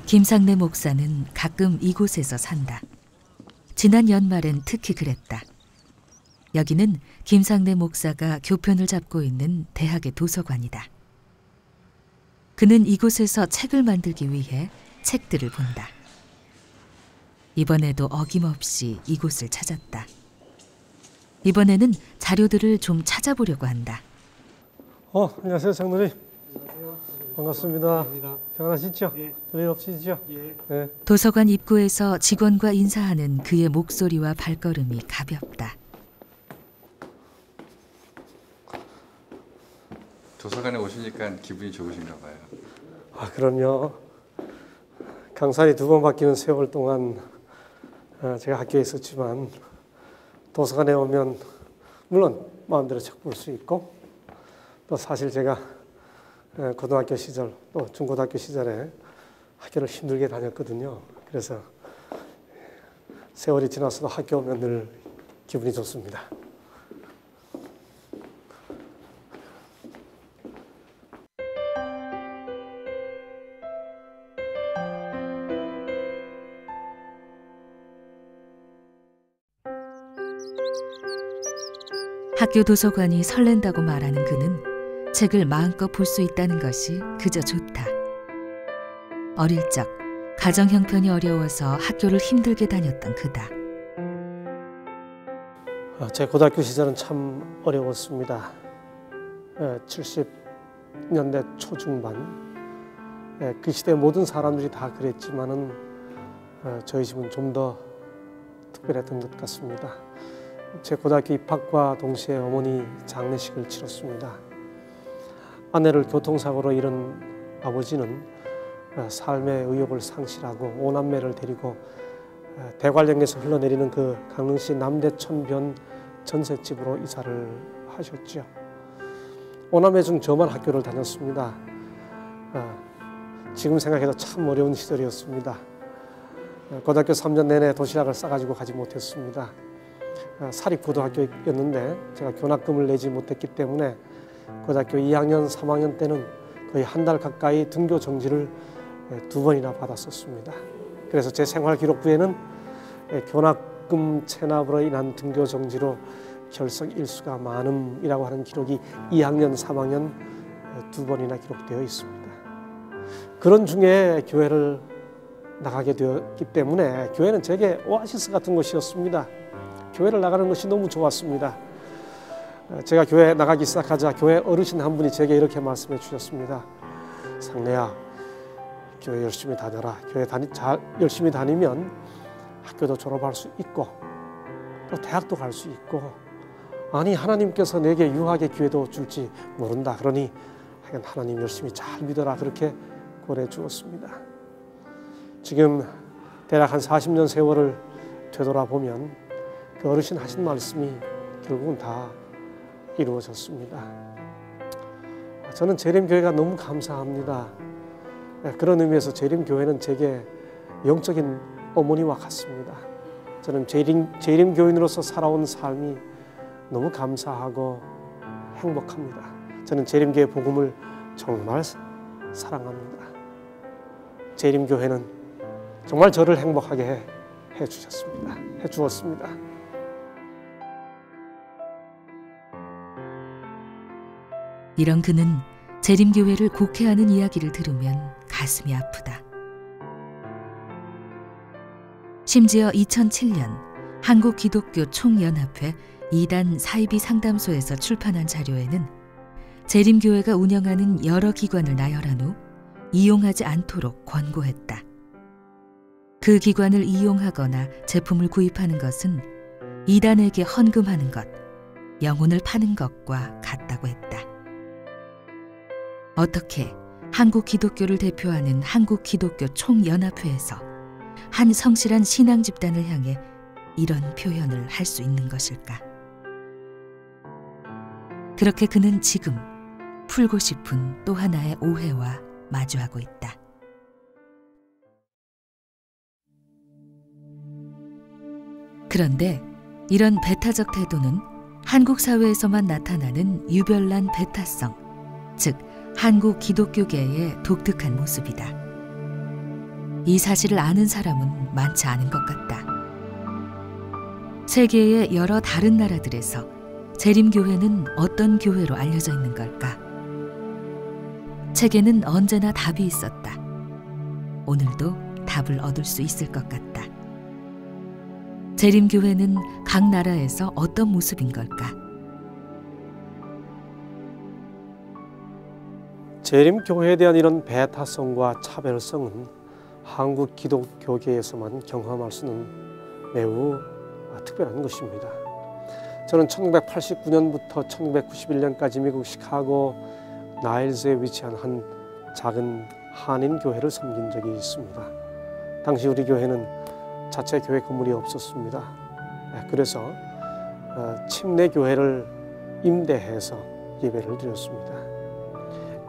김상래 목사는 가끔 이곳에서 산다. 지난 연말엔 특히 그랬다. 여기는 김상래 목사가 교편을 잡고 있는 대학의 도서관이다. 그는 이곳에서 책을 만들기 위해 책들을 본다. 이번에도 어김없이 이곳을 찾았다. 이번에는 자료들을 좀 찾아보려고 한다. 안녕하세요, 장로님. 안녕하세요. 반갑습니다. 평안하시죠? 예. 별일 없으시죠? 예. 네. 도서관 입구에서 직원과 인사하는 그의 목소리와 발걸음이 가볍다. 도서관에 오시니까 기분이 좋으신가 봐요. 그럼요. 강산이 2번 바뀌는 세월 동안 제가 학교에 있었지만 도서관에 오면 물론 마음대로 책 볼 수 있고 또 사실 제가 고등학교 시절 또 중고등학교 시절에 학교를 힘들게 다녔거든요. 그래서 세월이 지나서도 학교 오면 늘 기분이 좋습니다. 학교 도서관이 설렌다고 말하는 그는 책을 마음껏 볼 수 있다는 것이 그저 좋다. 어릴 적 가정 형편이 어려워서 학교를 힘들게 다녔던 그다. 제 고등학교 시절은 참 어려웠습니다. 70년대 초중반. 그 시대 모든 사람들이 다 그랬지만은 저희 집은 좀 더 특별했던 것 같습니다. 제 고등학교 입학과 동시에 어머니 장례식을 치렀습니다. 아내를 교통사고로 잃은 아버지는 삶의 의욕을 상실하고 5남매를 데리고 대관령에서 흘러내리는 그 강릉시 남대천변 전셋집으로 이사를 하셨죠. 5남매 중 저만 학교를 다녔습니다. 지금 생각해도 참 어려운 시절이었습니다. 고등학교 3년 내내 도시락을 싸가지고 가지 못했습니다. 사립고등학교였는데 제가 교납금을 내지 못했기 때문에 고등학교 2학년, 3학년 때는 거의 한 달 가까이 등교 정지를 2번이나 받았었습니다. 그래서 제 생활기록부에는 교납금 체납으로 인한 등교 정지로 결석 일수가 많음이라고 하는 기록이 2학년, 3학년 2번이나 기록되어 있습니다. 그런 중에 교회를 나가게 되었기 때문에 교회는 제게 오아시스 같은 곳이었습니다. 교회를 나가는 것이 너무 좋았습니다. 제가 교회 나가기 시작하자 교회 어르신 한 분이 제게 이렇게 말씀해 주셨습니다. 상래야, 교회 열심히 다녀라. 교회 열심히 다니면 학교도 졸업할 수 있고 또 대학도 갈 수 있고 아니 하나님께서 내게 유학의 기회도 줄지 모른다. 그러니 하나님 열심히 잘 믿어라. 그렇게 권해 주었습니다. 지금 대략 한 40년 세월을 되돌아보면 그 어르신 하신 말씀이 결국은 다 이루어졌습니다. 저는 재림교회가 너무 감사합니다. 그런 의미에서 재림교회는 제게 영적인 어머니와 같습니다. 저는 재림교인으로서 살아온 삶이 너무 감사하고 행복합니다. 저는 재림교회 복음을 정말 사랑합니다. 재림교회는 정말 저를 행복하게 해 주었습니다. 이런 그는 재림교회를 곡해하는 이야기를 들으면 가슴이 아프다. 심지어 2007년 한국기독교 총연합회 2단 사이비 상담소에서 출판한 자료에는 재림교회가 운영하는 여러 기관을 나열한 후 이용하지 않도록 권고했다. 그 기관을 이용하거나 제품을 구입하는 것은 이단에게 헌금하는 것, 영혼을 파는 것과 같다고 했다. 어떻게 한국 기독교를 대표하는 한국기독교 총연합회에서 한 성실한 신앙 집단을 향해 이런 표현을 할 수 있는 것일까? 그렇게 그는 지금 풀고 싶은 또 하나의 오해와 마주하고 있다. 그런데 이런 배타적 태도는 한국 사회에서만 나타나는 유별난 배타성, 즉 한국 기독교계의 독특한 모습이다. 이 사실을 아는 사람은 많지 않은 것 같다. 세계의 여러 다른 나라들에서 재림교회는 어떤 교회로 알려져 있는 걸까? 책에는 언제나 답이 있었다. 오늘도 답을 얻을 수 있을 것 같다. 재림교회는 각 나라에서 어떤 모습인 걸까? 재림교회에 대한 이런 배타성과 차별성은 한국 기독교계에서만 경험할 수는 매우 특별한 것입니다. 저는 1989년부터 1991년까지 미국 시카고 나일즈에 위치한 한 작은 한인 교회를 섬긴 적이 있습니다. 당시 우리 교회는 자체 교회 건물이 없었습니다. 그래서 침례 교회를 임대해서 예배를 드렸습니다.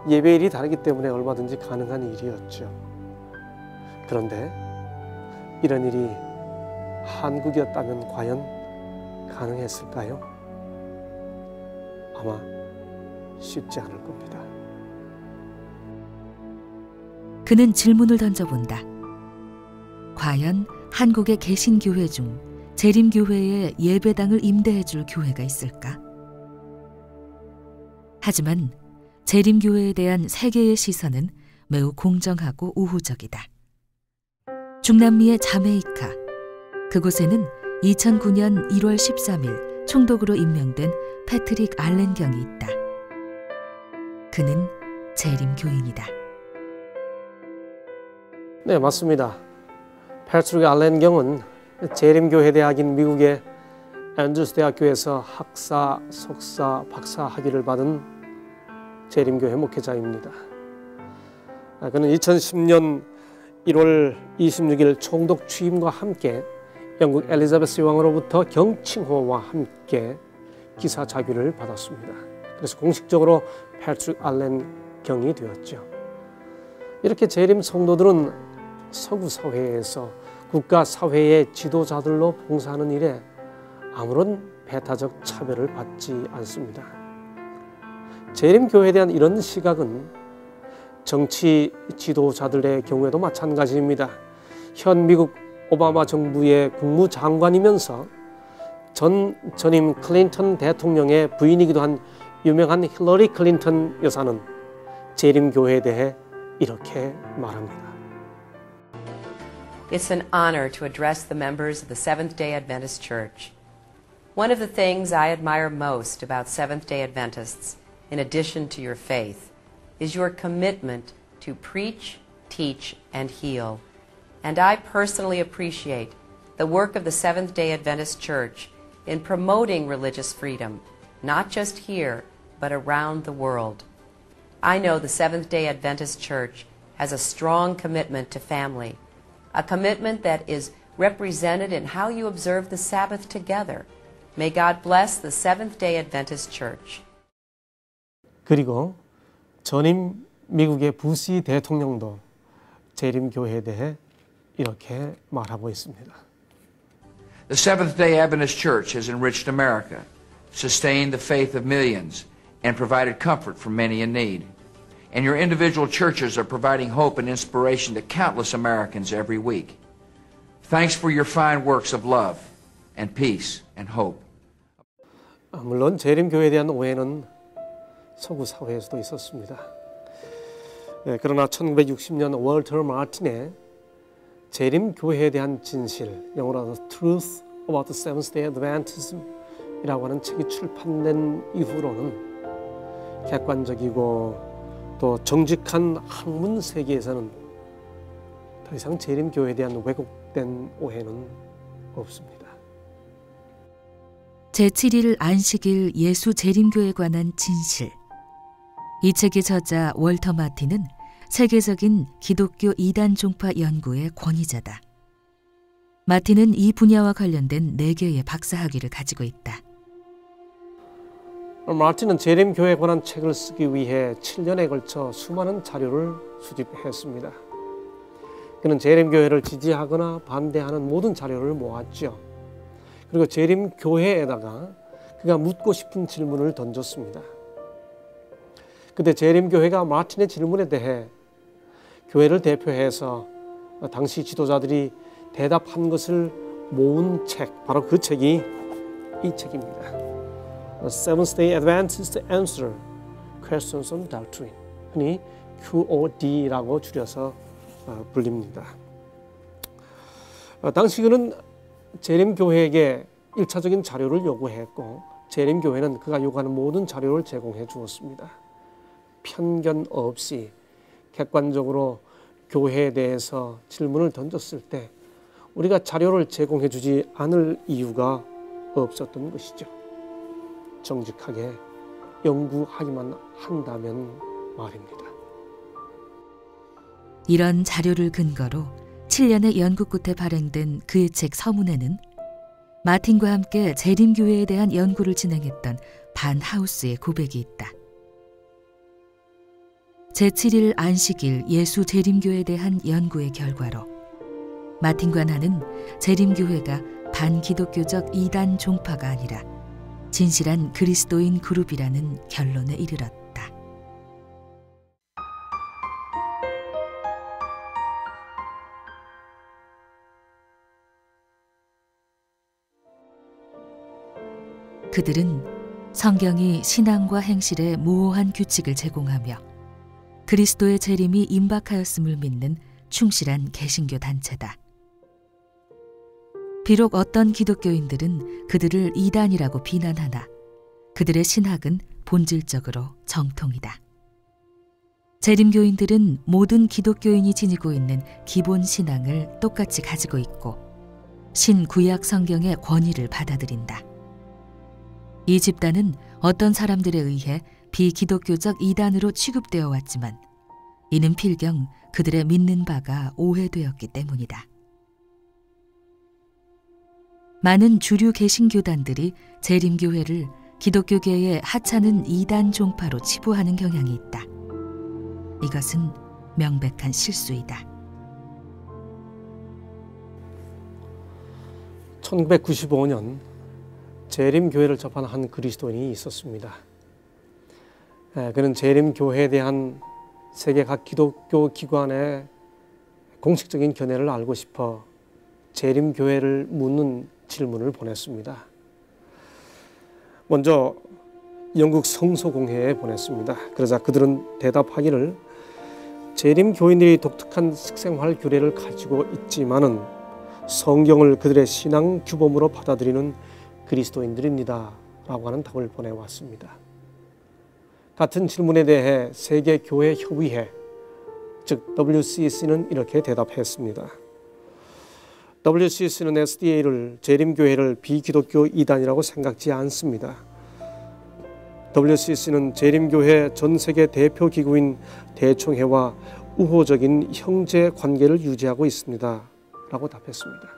예배일이 다르기 때문에 얼마든지 가능한 일이었죠. 그런데 이런 일이 한국이었다면 과연 가능했을까요? 아마 쉽지 않을 겁니다. 그는 질문을 던져본다. 과연 한국의 개신교회 중 재림교회에 예배당을 임대해줄 교회가 있을까? 하지만 재림교회에 대한 세계의 시선은 매우 공정하고 우호적이다. 중남미의 자메이카, 그곳에는 2009년 1월 13일 총독으로 임명된 패트릭 알렌 경이 있다. 그는 재림교인이다. 네, 맞습니다. 패트릭 알렌 경은 재림교회 대학인 미국의 앤드루스 대학교에서 학사, 석사, 박사 학위를 받은 재림교회 목회자입니다. 그는 2010년 1월 26일 총독 취임과 함께 영국 엘리자베스 왕으로부터 경칭호와 함께 기사 자규를 받았습니다. 그래서 공식적으로 패트릭 알렌 경이 되었죠. 이렇게 재림 성도들은 서구 사회에서 국가 사회의 지도자들로 봉사하는 일에 아무런 배타적 차별을 받지 않습니다. 재림교회에 대한 이런 시각은 정치 지도자들의 경우에도 마찬가지입니다. 현 미국 오바마 정부의 국무장관이면서 전임 클린턴 대통령의 부인이기도 한 유명한 힐러리 클린턴 여사는 재림교회에 대해 이렇게 말합니다. It's an honor to address the members of the Seventh-day Adventist Church. One of the things I admire most about Seventh-day Adventists, in addition to your faith, is your commitment to preach, teach, and heal. And I personally appreciate the work of the Seventh-day Adventist Church in promoting religious freedom, not just here, but around the world. I know the Seventh-day Adventist Church has a strong commitment to family, a commitment that is represented in how you observe the Sabbath together. May God bless the Seventh-day Adventist Church. 그리고 전임 미국의 부시 대통령도 재림교회에 대해 이렇게 말하고 있습니다. The Seventh-day Adventist Church has enriched America, sustained the faith of millions, and provided comfort for many in need. And your individual churches are providing hope and inspiration to countless Americans every week. Thanks for your fine works of love and peace and hope. 물론 재림교회에 대한 오해는 서구 사회에서도 있었습니다. 그러나 1960년 월터 마틴의 재림교회에 대한 진실, 영어로 Truth About the Seventh-day Adventism 이라고 하는 책이 출판된 이후로는 객관적이고 또 정직한 학문 세계에서는 더 이상 재림교회에 대한 왜곡된 오해는 없습니다. 제7일 안식일 예수 재림교에 관한 진실. 이 책의 저자 월터 마틴은 세계적인 기독교 이단 종파 연구의 권위자다. 마틴은 이 분야와 관련된 4개의 박사학위를 가지고 있다. 마틴은 재림교회에 관한 책을 쓰기 위해 7년에 걸쳐 수많은 자료를 수집했습니다. 그는 재림교회를 지지하거나 반대하는 모든 자료를 모았죠. 그리고 재림교회에다가 그가 묻고 싶은 질문을 던졌습니다. 그때 재림교회가 마틴의 질문에 대해 교회를 대표해서 당시 지도자들이 대답한 것을 모은 책, 바로 그 책이 이 책입니다. The Seventh-day Adventist Answer Questions on Doctrine, 흔히 QOD라고 줄여서 불립니다. 당시 그는 재림교회에게 1차적인 자료를 요구했고 재림교회는 그가 요구하는 모든 자료를 제공해 주었습니다. 편견 없이 객관적으로 교회에 대해서 질문을 던졌을 때 우리가 자료를 제공해 주지 않을 이유가 없었던 것이죠. 정직하게 연구하기만 한다면 말입니다. 이런 자료를 근거로 7년의 연구 끝에 발행된 그의 책 서문에는 마틴과 함께 재림교회에 대한 연구를 진행했던 반 하우스의 고백이 있다. 제7일 안식일 예수 재림교회에 대한 연구의 결과로 마틴과 나는 재림교회가 반기독교적 이단 종파가 아니라 진실한 그리스도인 그룹이라는 결론에 이르렀다. 그들은 성경이 신앙과 행실에 모호한 규칙을 제공하며 그리스도의 재림이 임박하였음을 믿는 충실한 개신교 단체다. 비록 어떤 기독교인들은 그들을 이단이라고 비난하나 그들의 신학은 본질적으로 정통이다. 재림교인들은 모든 기독교인이 지니고 있는 기본 신앙을 똑같이 가지고 있고 신구약 성경의 권위를 받아들인다. 이 집단은 어떤 사람들에 의해 비기독교적 이단으로 취급되어 왔지만 이는 필경 그들의 믿는 바가 오해되었기 때문이다. 많은 주류 개신교단들이 재림교회를 기독교계의 하찮은 이단 종파로 치부하는 경향이 있다. 이것은 명백한 실수이다. 1995년 재림교회를 접한 한 그리스도인이 있었습니다. 그는 재림교회에 대한 세계 각 기독교 기관의 공식적인 견해를 알고 싶어 재림교회를 묻는 질문을 보냈습니다. 먼저 영국 성소공회에 보냈습니다. 그러자 그들은 대답하기를 재림교인들이 독특한 식생활 규례를 가지고 있지만은 성경을 그들의 신앙 규범으로 받아들이는 그리스도인들입니다 라고 하는 답을 보내왔습니다. 같은 질문에 대해 세계교회협의회, 즉 WCC는 이렇게 대답했습니다. WCC는 SDA를 재림교회를 비기독교 이단이라고 생각지 않습니다. WCC는 재림교회 전 세계 대표 기구인 대총회와 우호적인 형제 관계를 유지하고 있습니다 라고 답했습니다.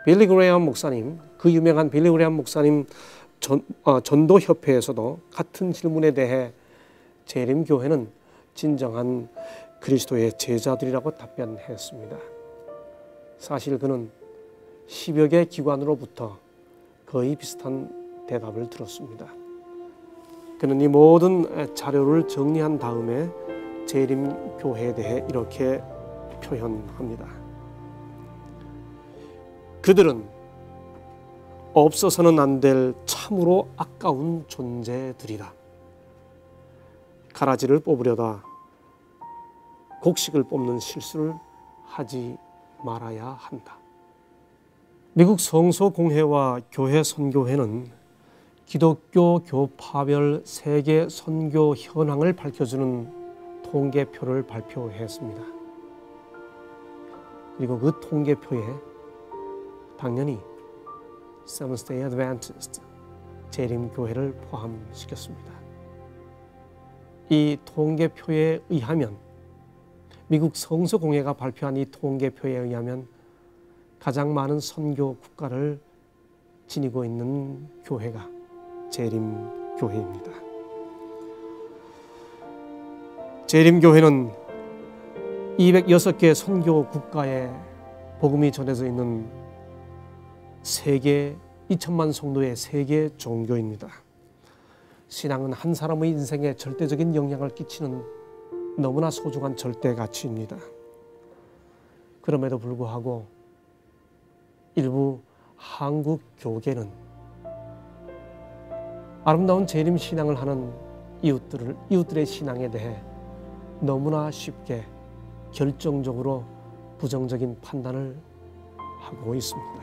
빌리 그레이엄 목사님, 그 유명한 빌리 그레이엄 목사님 전도협회에서도 같은 질문에 대해 재림교회는 진정한 그리스도의 제자들이라고 답변했습니다. 사실 그는 10여 개 기관으로부터 거의 비슷한 대답을 들었습니다. 그는 이 모든 자료를 정리한 다음에 재림교회에 대해 이렇게 표현합니다. 그들은 없어서는 안 될 참으로 아까운 존재들이다. 가라지를 뽑으려다 곡식을 뽑는 실수를 하지 말아야 한다. 미국 성소공회와 교회선교회는 기독교 교파별 세계 선교 현황을 밝혀주는 통계표를 발표했습니다. 그리고 그 통계표에 당연히 Seventh-day Adventist 재림교회를 포함시켰습니다. 이 통계표에 의하면 미국 성서공회가 발표한 이 통계표에 의하면 가장 많은 선교 국가를 지니고 있는 교회가 재림교회입니다. 재림교회는 206개 선교 국가에 복음이 전해져 있는 세계 2천만 성도의 세계 종교입니다. 신앙은 한 사람의 인생에 절대적인 영향을 끼치는 너무나 소중한 절대 가치입니다. 그럼에도 불구하고 일부 한국 교계는 아름다운 재림 신앙을 하는 이웃들의 신앙에 대해 너무나 쉽게 결정적으로 부정적인 판단을 하고 있습니다.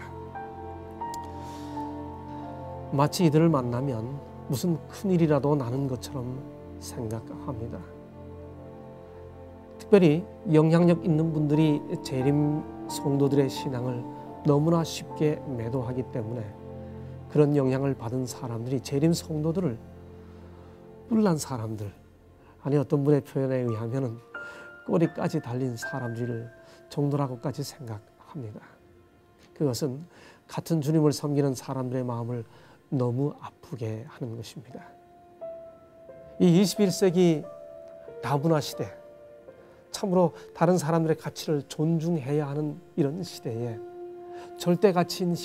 마치 이들을 만나면 무슨 큰일이라도 나는 것처럼 생각합니다. 특별히 영향력 있는 분들이 재림 성도들의 신앙을 너무나 쉽게 매도하기 때문에 그런 영향을 받은 사람들이 재림 성도들을 뿔난 사람들, 아니 어떤 분의 표현에 의하면 꼬리까지 달린 사람들 정도라고까지 생각합니다. 그것은 같은 주님을 섬기는 사람들의 마음을 너무 아프게 하는 것입니다. 이 21세기 다문화 시대, 참으로 다른 사람들의 가치를 존중해야 하는 이런 시대에 절대 가치인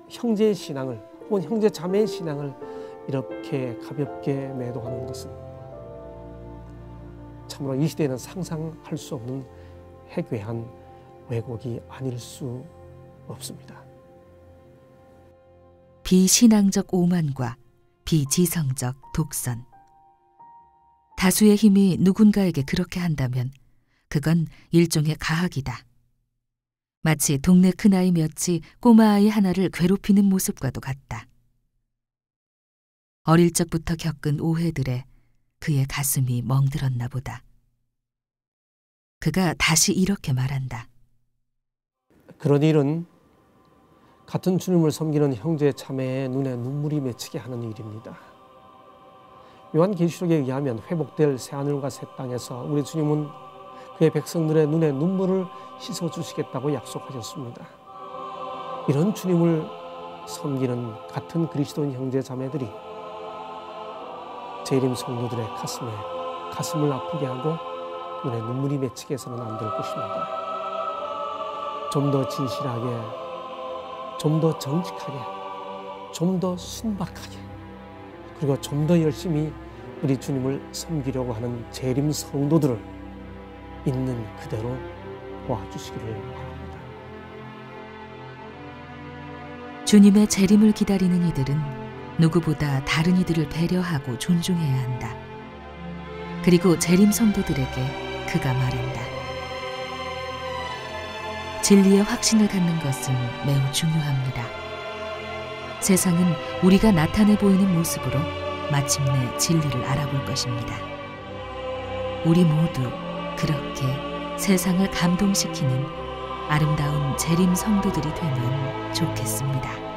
형제의 신앙을 혹은 형제 자매의 신앙을 이렇게 가볍게 매도하는 것은 참으로 이 시대에는 상상할 수 없는 해괴한 왜곡이 아닐 수 없습니다. 비신앙적 오만과 비지성적 독선. 다수의 힘이 누군가에게 그렇게 한다면 그건 일종의 가학이다. 마치 동네 큰아이 몇이 꼬마아이 하나를 괴롭히는 모습과도 같다. 어릴 적부터 겪은 오해들에 그의 가슴이 멍들었나 보다. 그가 다시 이렇게 말한다. 그런 일은 같은 주님을 섬기는 형제 자매의 눈에 눈물이 맺히게 하는 일입니다. 요한계시록에 의하면 회복될 새하늘과 새 땅에서 우리 주님은 그의 백성들의 눈에 눈물을 씻어주시겠다고 약속하셨습니다. 이런 주님을 섬기는 같은 그리스도인 형제 자매들이 재림 성도들의 가슴을 아프게 하고 눈에 눈물이 맺히게 해서는 안 될 것입니다. 좀 더 진실하게, 좀 더 정직하게, 좀 더 순박하게, 그리고 좀 더 열심히 우리 주님을 섬기려고 하는 재림 성도들을 있는 그대로 도와주시기를 바랍니다. 주님의 재림을 기다리는 이들은 누구보다 다른 이들을 배려하고 존중해야 한다. 그리고 재림 성도들에게 그가 말한다. 진리의 확신을 갖는 것은 매우 중요합니다. 세상은 우리가 나타내 보이는 모습으로 마침내 진리를 알아볼 것입니다. 우리 모두 그렇게 세상을 감동시키는 아름다운 재림 성도들이 되면 좋겠습니다.